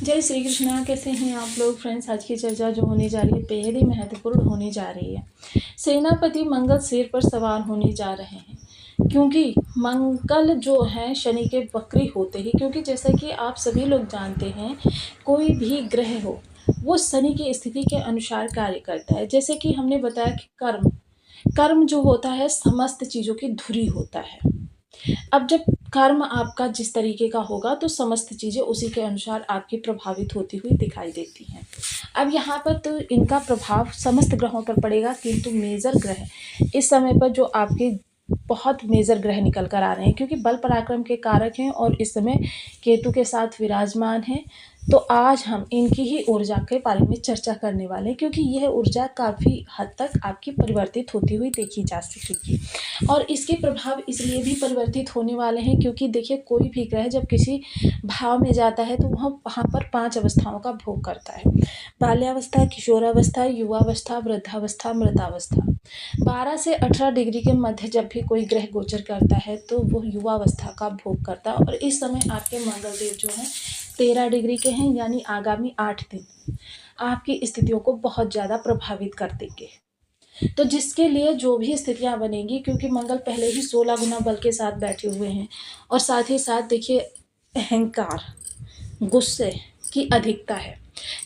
जय श्री कृष्णा। कैसे हैं आप लोग फ्रेंड्स। आज की चर्चा जो होने जा रही है बेहद ही महत्वपूर्ण होने जा रही है। सेनापति मंगल शेर पर सवार होने जा रहे हैं, क्योंकि मंगल जो है शनि के वक्री होते ही, क्योंकि जैसा कि आप सभी लोग जानते हैं कोई भी ग्रह हो वो शनि की स्थिति के अनुसार कार्य करता है। जैसे कि हमने बताया कि कर्म कर्म जो होता है समस्त चीज़ों की धुरी होता है। अब जब कर्म आपका जिस तरीके का होगा तो समस्त चीज़ें उसी के अनुसार आपकी प्रभावित होती हुई दिखाई देती हैं। अब यहाँ पर तो इनका प्रभाव समस्त ग्रहों पर पड़ेगा, किंतु मेजर ग्रह इस समय पर जो आपके बहुत मेजर ग्रह निकल कर आ रहे हैं, क्योंकि बल पराक्रम के कारक हैं और इस समय केतु के साथ विराजमान हैं। तो आज हम इनकी ही ऊर्जा के बारे में चर्चा करने वाले हैं, क्योंकि यह ऊर्जा काफ़ी हद तक आपकी परिवर्तित होती हुई देखी जा सकेगी। और इसके प्रभाव इसलिए भी परिवर्तित होने वाले हैं क्योंकि देखिए कोई भी ग्रह जब किसी भाव में जाता है तो वह वहाँ पर 5 अवस्थाओं का भोग करता है। बाल्यावस्था, किशोरावस्था, युवावस्था, वृद्धावस्था, मृतावस्था। 12 से 18 डिग्री के मध्य जब भी कोई ग्रह गोचर करता है तो वो युवावस्था का भोग करता है। और इस समय आपके मंगलदेव जो हैं 13 डिग्री के हैं, यानी आगामी 8 दिन आपकी स्थितियों को बहुत ज़्यादा प्रभावित कर देंगे। तो जिसके लिए जो भी स्थितियां बनेंगी, क्योंकि मंगल पहले ही 16 गुना बल के साथ बैठे हुए हैं और साथ ही साथ देखिए अहंकार, गुस्से की अधिकता है।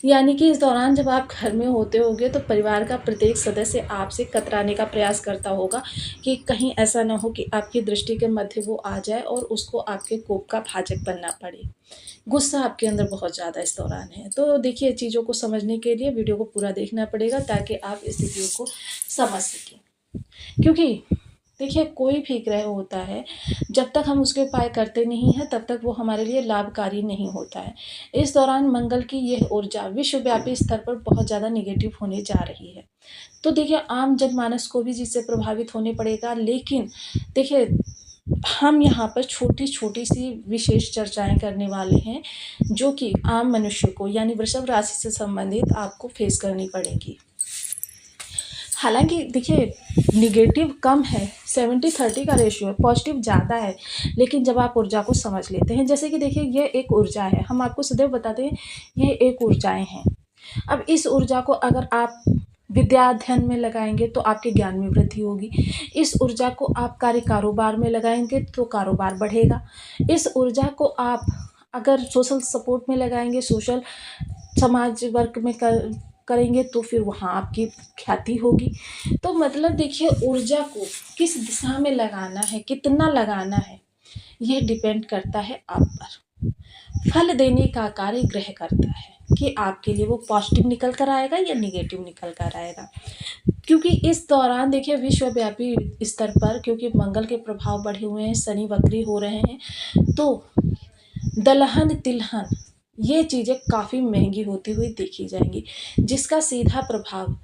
यानी कि इस दौरान जब आप घर में होते होंगे तो परिवार का प्रत्येक सदस्य आपसे कतराने का प्रयास करता होगा कि कहीं ऐसा ना हो कि आपकी दृष्टि के मध्य वो आ जाए और उसको आपके कोप का भाजक बनना पड़े। गुस्सा आपके अंदर बहुत ज़्यादा इस दौरान है। तो देखिए चीज़ों को समझने के लिए वीडियो को पूरा देखना पड़ेगा ताकि आप स्थितियों को समझ सकें। क्योंकि देखिए कोई भी ग्रह होता है जब तक हम उसके उपाय करते नहीं हैं तब तक वो हमारे लिए लाभकारी नहीं होता है। इस दौरान मंगल की यह ऊर्जा विश्वव्यापी स्तर पर बहुत ज़्यादा निगेटिव होने जा रही है। तो देखिए आम जनमानस को भी जिससे प्रभावित होने पड़ेगा, लेकिन देखिए हम यहाँ पर छोटी छोटी सी विशेष चर्चाएं करने वाले हैं जो कि आम मनुष्य को यानी वृषभ राशि से संबंधित आपको फेस करनी पड़ेगी। हालांकि देखिए निगेटिव कम है, 70-30 का रेशियो है, पॉजिटिव ज़्यादा है। लेकिन जब आप ऊर्जा को समझ लेते हैं, जैसे कि देखिए ये एक ऊर्जा है, हम आपको सदैव बताते हैं ये एक ऊर्जाएं हैं। अब इस ऊर्जा को अगर आप विद्या अध्ययन में लगाएंगे तो आपके ज्ञान में वृद्धि होगी। इस ऊर्जा को आप कार्य कारोबार में लगाएंगे तो कारोबार बढ़ेगा। इस ऊर्जा को आप अगर सोशल सपोर्ट में लगाएंगे, सोशल समाज वर्क में करेंगे तो फिर वहाँ आपकी ख्याति होगी। तो मतलब देखिए ऊर्जा को किस दिशा में लगाना है, कितना लगाना है, यह डिपेंड करता है आप पर। फल देने का कार्य ग्रह करता है कि आपके लिए वो पॉजिटिव निकल कर आएगा या निगेटिव निकल कर आएगा। क्योंकि इस दौरान देखिए विश्वव्यापी स्तर पर क्योंकि मंगल के प्रभाव बढ़े हुए हैं, शनि वक्री हो रहे हैं, तो दलहन तिलहन ये चीज़ें काफ़ी महंगी होती हुई देखी जाएंगी, जिसका सीधा प्रभाव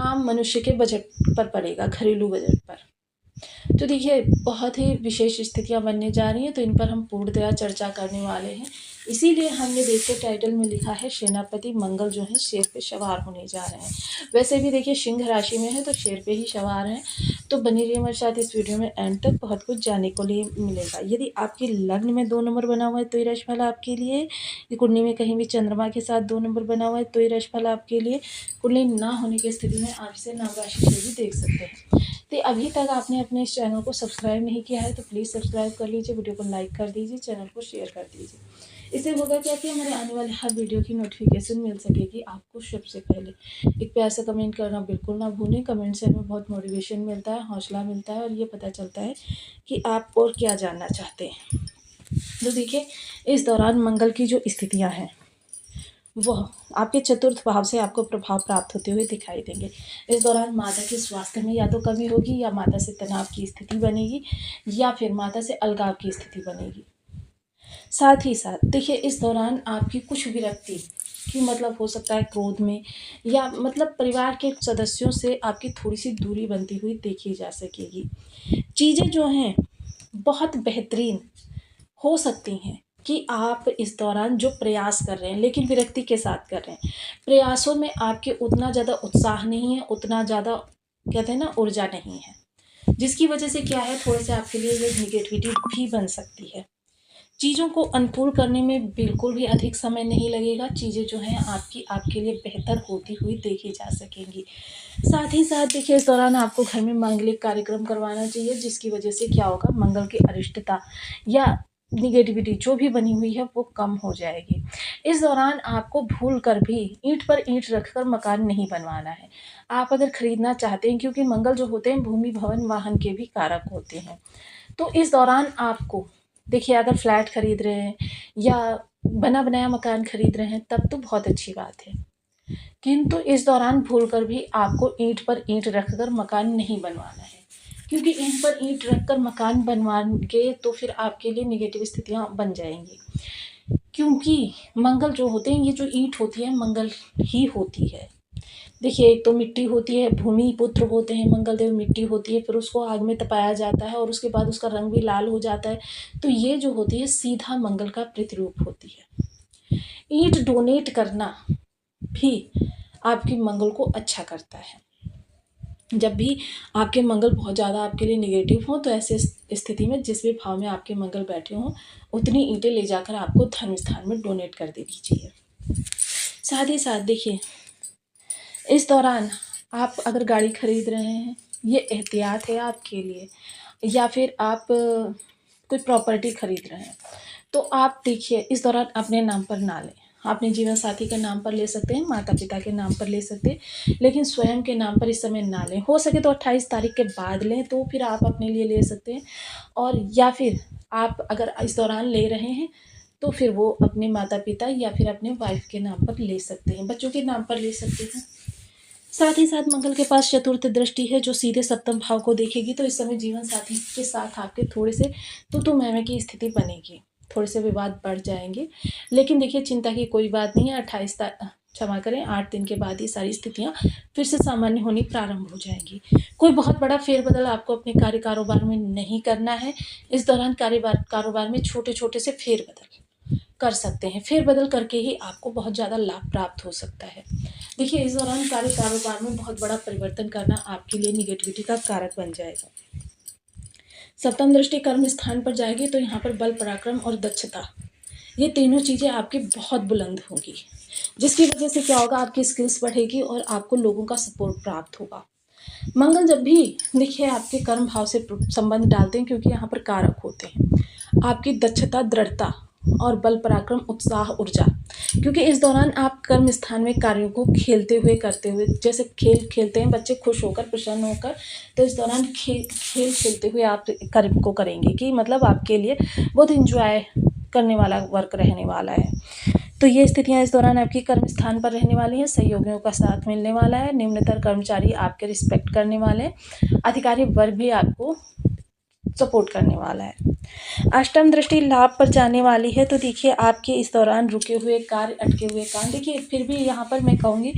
आम मनुष्य के बजट पर पड़ेगा, घरेलू बजट पर। तो देखिए बहुत ही विशेष स्थितियां बनने जा रही हैं, तो इन पर हम पूर्णतया चर्चा करने वाले हैं। इसीलिए हमने देखिए टाइटल में लिखा है सेनापति मंगल जो है शेर पे सवार होने जा रहे हैं। वैसे भी देखिए सिंह राशि में है तो शेर पे ही सवार हैं। तो बनी रहिए हमारे साथ इस वीडियो में, एंड तक बहुत कुछ जानने को लिए मिलेगा। यदि आपके लग्न में 2 नंबर बना हुआ है तो ये राशिफल आपके लिए। ये कुंडली में कहीं भी चंद्रमा के साथ 2 नंबर बना हुआ है तो ये राशिफल आपके लिए। कुंडली ना होने की स्थिति में आप इसे नाम राशि से भी देख सकते हैं। तो अभी तक आपने अपने इस चैनल को सब्सक्राइब नहीं किया है तो प्लीज़ सब्सक्राइब कर लीजिए, वीडियो को लाइक कर दीजिए, चैनल को शेयर कर दीजिए। इससे होगा क्या कि हमारे आने वाले हर वीडियो की नोटिफिकेशन मिल सकेगी आपको सबसे पहले। एक प्यार से कमेंट करना बिल्कुल ना भूलें। कमेंट से हमें बहुत मोटिवेशन मिलता है, हौसला मिलता है और ये पता चलता है कि आप और क्या जानना चाहते हैं। तो देखिए इस दौरान मंगल की जो स्थितियाँ हैं वह आपके चतुर्थ भाव से आपको प्रभाव प्राप्त होते हुए दिखाई देंगे। इस दौरान माता के स्वास्थ्य में या तो कमी होगी या माता से तनाव की स्थिति बनेगी या फिर माता से अलगाव की स्थिति बनेगी। साथ ही साथ देखिए इस दौरान आपकी कुछ विरक्ति कि मतलब हो सकता है क्रोध में या मतलब परिवार के सदस्यों से आपकी थोड़ी सी दूरी बनती हुई देखी जा सकेगी। चीज़ें जो हैं बहुत बेहतरीन हो सकती हैं कि आप इस दौरान जो प्रयास कर रहे हैं लेकिन विरक्ति के साथ कर रहे हैं, प्रयासों में आपके उतना ज़्यादा उत्साह नहीं है, उतना ज़्यादा कहते हैं ना ऊर्जा नहीं है, जिसकी वजह से क्या है थोड़े से आपके लिए ये निगेटिविटी भी बन सकती है। चीज़ों को अनुकूल करने में बिल्कुल भी अधिक समय नहीं लगेगा। चीज़ें जो हैं आपकी आपके लिए बेहतर होती हुई देखी जा सकेंगी। साथ ही साथ देखिए इस दौरान आपको घर में मांगलिक कार्यक्रम करवाना चाहिए, जिसकी वजह से क्या होगा, मंगल की अरिष्टता या निगेटिविटी जो भी बनी हुई है वो कम हो जाएगी। इस दौरान आपको भूल कर भी ईंट पर ईंट रखकर मकान नहीं बनवाना है। आप अगर खरीदना चाहते हैं, क्योंकि मंगल जो होते हैं भूमि भवन वाहन के भी कारक होते हैं, तो इस दौरान आपको देखिए अगर फ्लैट खरीद रहे हैं या बना बनाया मकान खरीद रहे हैं तब तो बहुत अच्छी बात है, किंतु इस दौरान भूल कर भी आपको ईंट पर ईंट रखकर मकान नहीं बनवाना है, क्योंकि ईंट पर ईंट रखकर मकान बनवाएंगे तो फिर आपके लिए निगेटिव स्थितियां बन जाएंगी। क्योंकि मंगल जो होते हैं, ये जो ईंट होती है मंगल ही होती है। देखिए एक तो मिट्टी होती है, भूमि पुत्र होते हैं मंगल देव, मिट्टी होती है, फिर उसको आग में तपाया जाता है और उसके बाद उसका रंग भी लाल हो जाता है। तो ये जो होती है सीधा मंगल का प्रतिरूप होती है। ईंट डोनेट करना भी आपके मंगल को अच्छा करता है। जब भी आपके मंगल बहुत ज़्यादा आपके लिए निगेटिव हो तो ऐसे स्थिति में जिस भी भाव में आपके मंगल बैठे हों उतनी ईंटें ले जाकर आपको धर्म स्थान में डोनेट कर देनी चाहिए। साथ ही साथ देखिए इस दौरान आप अगर गाड़ी खरीद रहे हैं, ये एहतियात है आपके लिए, या फिर आप कोई प्रॉपर्टी खरीद रहे हैं, तो आप देखिए इस दौरान अपने नाम पर ना लें। अपने जीवन साथी के नाम पर ले सकते हैं, माता पिता के नाम पर ले सकते हैं, लेकिन स्वयं के नाम पर इस समय ना लें। हो सके तो 28 तारीख के बाद लें, तो फिर आप अपने लिए ले सकते हैं। और या फिर आप अगर इस दौरान ले रहे हैं तो फिर वो अपने माता पिता या फिर अपने वाइफ के नाम पर ले सकते हैं, बच्चों के नाम पर ले सकते हैं। साथ ही साथ मंगल के पास चतुर्थ दृष्टि है जो सीधे सप्तम भाव को देखेगी, तो इस समय जीवन साथी के साथ आपके थोड़े से तू मैं की स्थिति बनेगी, थोड़े से विवाद बढ़ जाएंगे। लेकिन देखिए चिंता की कोई बात नहीं है, 8 दिन के बाद ये सारी स्थितियां फिर से सामान्य होनी प्रारंभ हो जाएंगी। कोई बहुत बड़ा फेरबदल आपको अपने कार्य कारोबार में नहीं करना है। इस दौरान कारोबार में छोटे छोटे से फेरबदल कर सकते हैं, फेरबदल करके ही आपको बहुत ज़्यादा लाभ प्राप्त हो सकता है। देखिए इस दौरान कार्य कारोबार में बहुत बड़ा परिवर्तन करना आपके लिए निगेटिविटी का कारक बन जाएगा। सप्तम दृष्टि कर्म स्थान पर जाएगी तो यहाँ पर बल, पराक्रम और दक्षता, ये तीनों चीज़ें आपकी बहुत बुलंद होंगी, जिसकी वजह से क्या होगा, आपकी स्किल्स बढ़ेगी और आपको लोगों का सपोर्ट प्राप्त होगा। मंगल जब भी देखिए आपके कर्म भाव से संबंध डालते हैं, क्योंकि यहाँ पर कारक होते हैं आपकी दक्षता, दृढ़ता और बल, पराक्रम, उत्साह, ऊर्जा, क्योंकि इस दौरान आप कर्म स्थान में कार्यों को खेलते हुए करते हुए, जैसे खेल खेलते हैं बच्चे खुश होकर, प्रसन्न होकर, तो इस दौरान खेल खेलते हुए आप कर्म को करेंगे कि मतलब आपके लिए बहुत इंजॉय करने वाला वर्क रहने वाला है। तो ये स्थितियां इस दौरान आपकी कर्म स्थान पर रहने वाली हैं। सहयोगियों का साथ मिलने वाला है, निम्नतर कर्मचारी आपके रिस्पेक्ट करने वाले हैं, अधिकारी वर्ग भी आपको सपोर्ट करने वाला है। अष्टम दृष्टि लाभ पर जाने वाली है, तो देखिए आपके इस दौरान रुके हुए कार्य, अटके हुए काम, देखिए फिर भी यहाँ पर मैं कहूँगी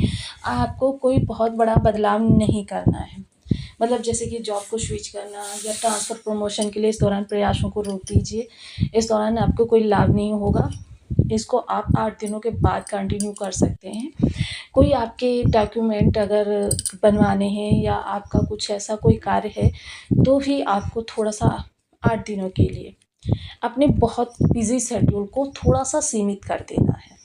आपको कोई बहुत बड़ा बदलाव नहीं करना है, मतलब जैसे कि जॉब को स्विच करना या ट्रांसफ़र प्रमोशन के लिए इस दौरान प्रयासों को रोक दीजिए। इस दौरान आपको कोई लाभ नहीं होगा, इसको आप 8 दिनों के बाद कंटिन्यू कर सकते हैं। कोई आपके डॉक्यूमेंट अगर बनवाने हैं या आपका कुछ ऐसा कोई कार्य है तो भी आपको थोड़ा सा 8 दिनों के लिए अपने बहुत बिजी शेड्यूल को थोड़ा सा सीमित कर देना है।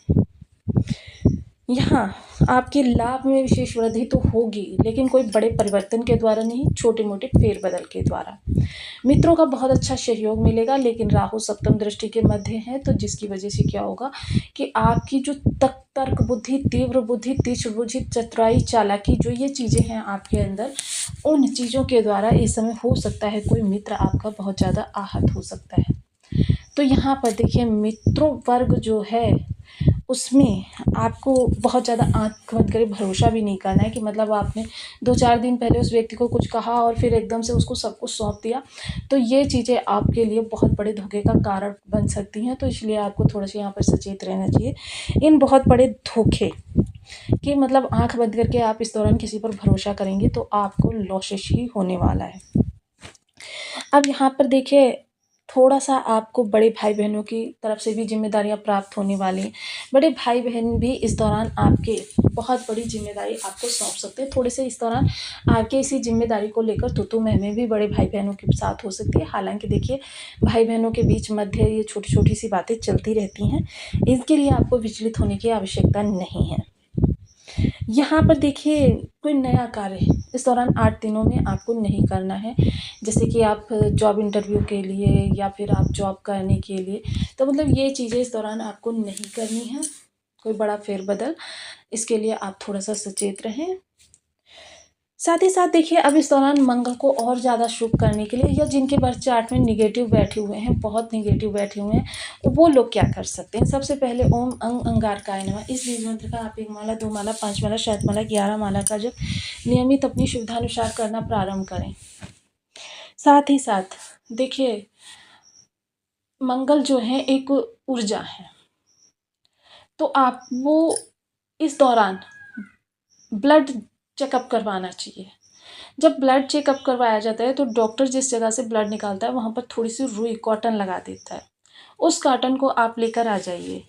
यहाँ आपके लाभ में विशेष वृद्धि तो होगी, लेकिन कोई बड़े परिवर्तन के द्वारा नहीं, छोटे मोटे फेरबदल के द्वारा। मित्रों का बहुत अच्छा सहयोग मिलेगा, लेकिन राहु सप्तम दृष्टि के मध्य है, तो जिसकी वजह से क्या होगा कि आपकी जो तर्क बुद्धि, तीव्र बुद्धि, तीक्ष्ण बुद्धि, चतुराई, चालाकी, जो ये चीज़ें हैं आपके अंदर, उन चीज़ों के द्वारा इस समय हो सकता है कोई मित्र आपका बहुत ज़्यादा आहत हो सकता है। तो यहाँ पर देखिए मित्रों वर्ग जो है उसमें आपको बहुत ज़्यादा आँख बंद करे भरोसा भी नहीं करना है कि मतलब आपने 2-4 दिन पहले उस व्यक्ति को कुछ कहा और फिर एकदम से उसको सब कुछ सौंप दिया, तो ये चीज़ें आपके लिए बहुत बड़े धोखे का कारण बन सकती हैं। तो इसलिए आपको थोड़ा सा यहाँ पर सचेत रहना चाहिए। इन बहुत बड़े धोखे कि मतलब आँख बंद करके आप इस दौरान किसी पर भरोसा करेंगे तो आपको लॉसेस ही होने वाला है। अब यहाँ पर देखिए थोड़ा सा आपको बड़े भाई बहनों की तरफ से भी जिम्मेदारियां प्राप्त होने वाली हैं। बड़े भाई बहन भी इस दौरान आपके बहुत बड़ी जिम्मेदारी आपको सौंप सकते हैं। थोड़े से इस दौरान आपके इसी जिम्मेदारी को लेकर तू मैं भी बड़े भाई बहनों के साथ हो सकती है। हालांकि देखिए, भाई बहनों के बीच मध्य ये छोटी छोटी सी बातें चलती रहती हैं, इसके लिए आपको विचलित होने की आवश्यकता नहीं है। यहाँ पर देखिए, कोई नया कार्य इस दौरान 8 दिनों में आपको नहीं करना है। जैसे कि आप जॉब इंटरव्यू के लिए या फिर आप जॉब करने के लिए, तो मतलब ये चीज़ें इस दौरान आपको नहीं करनी है, कोई बड़ा फेरबदल। इसके लिए आप थोड़ा-सा सचेत रहें। साथ ही साथ देखिए, अब इस दौरान मंगल को और ज़्यादा शुभ करने के लिए, या जिनके बर्थ चार्ट में नेगेटिव बैठे हुए हैं, बहुत नेगेटिव बैठे हुए हैं, वो लोग क्या कर सकते हैं। सबसे पहले ओम अंग अंगारकाय नमः इस बीज मंत्र का आप 1 माला, 2 माला, 5 माला, शहद माला, 11 माला का जप नियमित अपनी सुविधानुसार करना प्रारंभ करें। साथ ही साथ देखिए, मंगल जो है एक ऊर्जा है, तो आप वो इस दौरान ब्लड चेकअप करवाना चाहिए। जब ब्लड चेकअप करवाया जाता है, तो डॉक्टर जिस जगह से ब्लड निकालता है, वहाँ पर थोड़ी सी रुई कॉटन लगा देता है। उस कॉटन को आप लेकर आ जाइए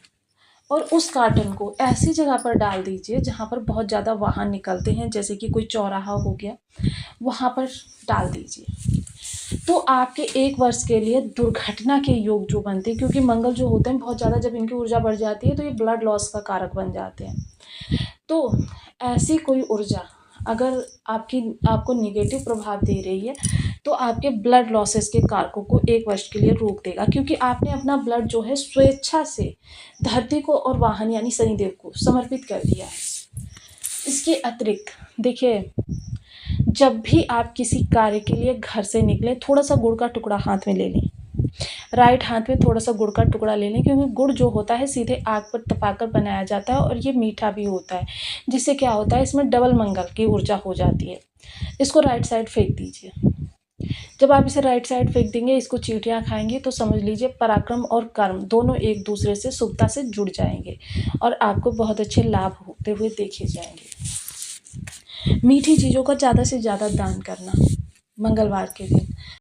और उस कॉटन को ऐसी जगह पर डाल दीजिए जहाँ पर बहुत ज़्यादा वाहन निकलते हैं, जैसे कि कोई चौराहा हो गया, वहाँ पर डाल दीजिए। तो आपके 1 वर्ष के लिए दुर्घटना के योग जो बनते हैं, क्योंकि मंगल जो होते हैं बहुत ज़्यादा, जब इनकी ऊर्जा बढ़ जाती है तो ये ब्लड लॉस का कारक बन जाते हैं। तो ऐसी कोई ऊर्जा अगर आपको नेगेटिव प्रभाव दे रही है, तो आपके ब्लड लॉसेस के कारकों को 1 वर्ष के लिए रोक देगा, क्योंकि आपने अपना ब्लड जो है स्वेच्छा से धरती को और वाहन यानी शनिदेव को समर्पित कर दिया है। इसके अतिरिक्त देखिए, जब भी आप किसी कार्य के लिए घर से निकले, थोड़ा सा गुड़ का टुकड़ा हाथ में ले लें। राइट हाथ में थोड़ा सा गुड़ का टुकड़ा ले लें, क्योंकि गुड़ जो होता है सीधे आग पर तपाकर बनाया जाता है और ये मीठा भी होता है, जिससे क्या होता है, इसमें डबल मंगल की ऊर्जा हो जाती है। इसको राइट साइड फेंक दीजिए। जब आप इसे राइट साइड फेंक देंगे, इसको चींटियाँ खाएंगे, तो समझ लीजिए पराक्रम और कर्म दोनों एक दूसरे से शुभता से जुड़ जाएंगे और आपको बहुत अच्छे लाभ होते हुए देखे जाएंगे। मीठी चीज़ों का ज़्यादा से ज़्यादा दान करना मंगलवार के दिन।